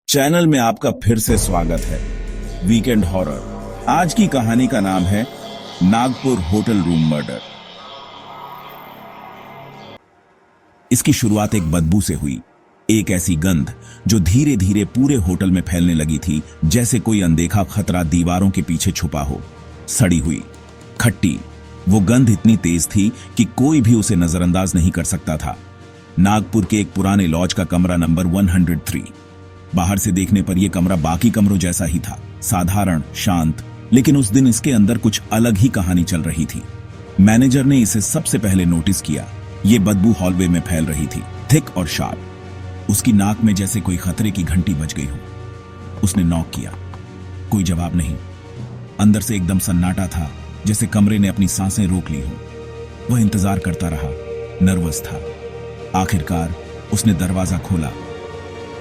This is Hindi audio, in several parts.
चैनल में आपका फिर से स्वागत है। Weekend horror. आज की कहानी का नाम है नागपुर होटल रूम मर्डर। इसकी शुरुआत एक बदबू से हुई। एक ऐसी गंध जो धीरे धीरे पूरे होटल में फैलने लगी थी, जैसे कोई अनदेखा खतरा दीवारों के पीछे छुपा हो। सड़ी हुई, खट्टी। वो गंध इतनी तेज थी कि कोई भी उसे नजरअंदाज नहीं कर सकता था। नागपुर के एक पुराने लॉज का कमरा नंबर 103। बाहर से देखने पर यह कमरा बाकी कमरों जैसा ही था, साधारण, शांत। लेकिन उस दिन इसके अंदर कुछ अलग ही कहानी चल रही थी। मैनेजर ने इसे सबसे पहले नोटिस किया। यह बदबू हॉलवे में फैल रही थी, थिक और शार्प। उसकी नाक में जैसे कोई खतरे की घंटी बज गई हो। उसने नॉक किया, कोई जवाब नहीं। अंदर से एकदम सन्नाटा था, जैसे कमरे ने अपनी सांसें रोक ली हो। वह इंतजार करता रहा, नर्वस था। आखिरकार उसने दरवाजा खोला।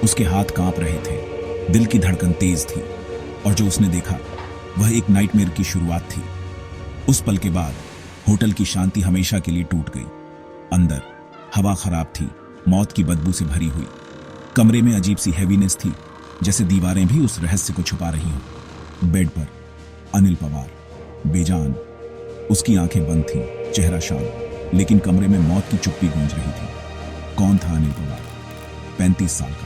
उसके हाथ कांप रहे थे, दिल की धड़कन तेज थी, और जो उसने देखा वह एक नाइटमेयर की शुरुआत थी। उस पल के बाद होटल की शांति हमेशा के लिए टूट गई। अंदर हवा खराब थी, मौत की बदबू से भरी हुई। कमरे में अजीब सी हैवीनेस थी, जैसे दीवारें भी उस रहस्य को छुपा रही हों। बेड पर अनिल पवार, बेजान। उसकी आंखें बंद थीं, चेहरा शांत, लेकिन कमरे में मौत की चुप्पी गूंज रही थी। कौन था अनिल पवार? 35 साल का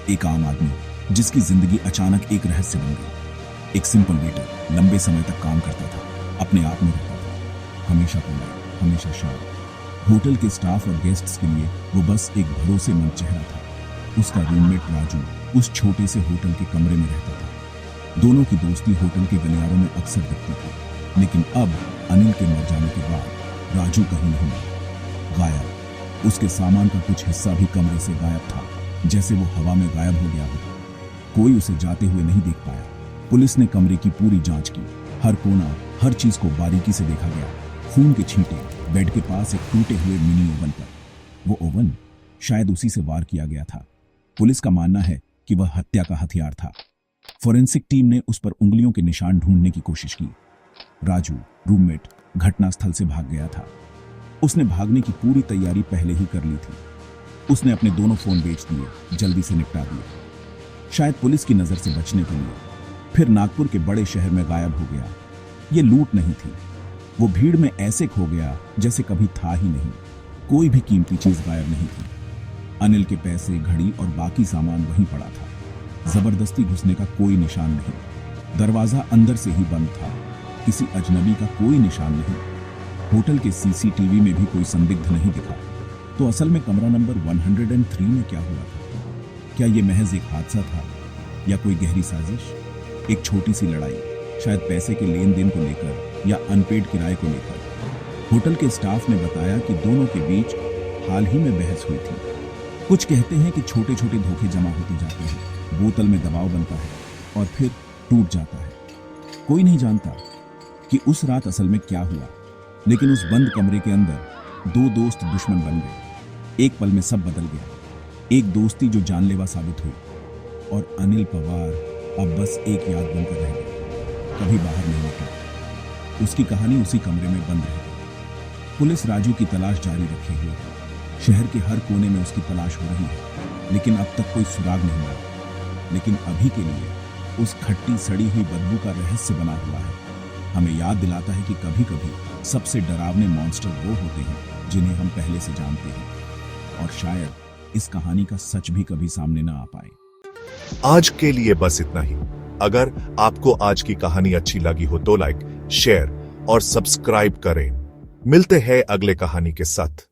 एक आम आदमी, जिसकी जिंदगी अचानक एक रहस्य बन गई। एक सिंपल वेटर, लंबे समय तक काम करता था, अपने आप में रहता था, हमेशा पोलाइट, हमेशा शांत। होटल के स्टाफ और गेस्ट्स के लिए वो बस एक भरोसेमंद चेहरा था। उसका रूममेट राजू उस छोटे से होटल के कमरे में रहता था। दोनों की दोस्ती होटल के गलियारों में अक्सर दिखती थी। लेकिन अब अनिल के मर जाने के बाद राजू कहीं नहीं मिला, गायब। उसके सामान का कुछ हिस्सा भी कमरे से गायब था, जैसे वो हवा में गायब हो गया हो। कोई उसे जाते हुए नहीं देख पाया। पुलिस ने कमरे की पूरी जांच की। हर कोना, हर चीज को बारीकी से देखा गया। खून के छींटे बेड के पास एक टूटे हुए मिनी ओवन पर। वो ओवन शायद उसी से वार किया गया था। पुलिस का मानना है कि वह हत्या का हथियार था। फोरेंसिक टीम ने उस पर उंगलियों के निशान ढूंढने की कोशिश की। राजू, रूममेट, घटनास्थल से भाग गया था। उसने भागने की पूरी तैयारी पहले ही कर ली थी। उसने अपने दोनों फोन बेच दिए, जल्दी से निपटा दिए, शायद पुलिस की नजर से बचने के लिए। फिर नागपुर के बड़े शहर में गायब हो गया। ये लूट नहीं थी, वो भीड़ में ऐसे खो गया जैसे कभी था ही नहीं। कोई भी कीमती चीज गायब नहीं थी। अनिल के पैसे, घड़ी और बाकी सामान वहीं पड़ा था। जबरदस्ती घुसने का कोई निशान नहीं। दरवाजा अंदर से ही बंद था। किसी अजनबी का कोई निशान नहीं। होटल के सीसीटीवी में भी कोई संदिग्ध नहीं दिखा। तो असल में कमरा नंबर 103 में क्या हुआ था? क्या यह महज एक हादसा था या कोई गहरी साजिश? एक छोटी सी लड़ाई, शायद पैसे के लेन देन को लेकर या अनपेड किराए को लेकर। होटल के स्टाफ ने बताया कि दोनों के बीच हाल ही में बहस हुई थी। कुछ कहते हैं कि छोटे छोटे धोखे जमा होते जाते हैं, बोतल में दबाव बनता है और फिर टूट जाता है। कोई नहीं जानता कि उस रात असल में क्या हुआ, लेकिन उस बंद कमरे के अंदर दो दोस्त दुश्मन बन गए। एक पल में सब बदल गया। एक दोस्ती जो जानलेवा साबित हुई, और अनिल पवार अब बस एक याद बनकर रह गया, कभी बाहर नहीं निकला। उसकी कहानी उसी कमरे में बंद रह गई। पुलिस राजू की तलाश जारी रखे हुए है। शहर के हर कोने में उसकी तलाश हो रही है, लेकिन अब तक कोई सुराग नहीं मिला। लेकिन अभी के लिए उस खट्टी सड़ी हुई बदबू का रहस्य बना हुआ है। हमें याद दिलाता है कि कभी कभी सबसे डरावने मॉन्स्टर वो होते हैं जिन्हें हम पहले से जानते हैं। और शायद इस कहानी का सच भी कभी सामने ना आ पाए। आज के लिए बस इतना ही। अगर आपको आज की कहानी अच्छी लगी हो तो लाइक, शेयर और सब्सक्राइब करें। मिलते हैं अगले कहानी के साथ।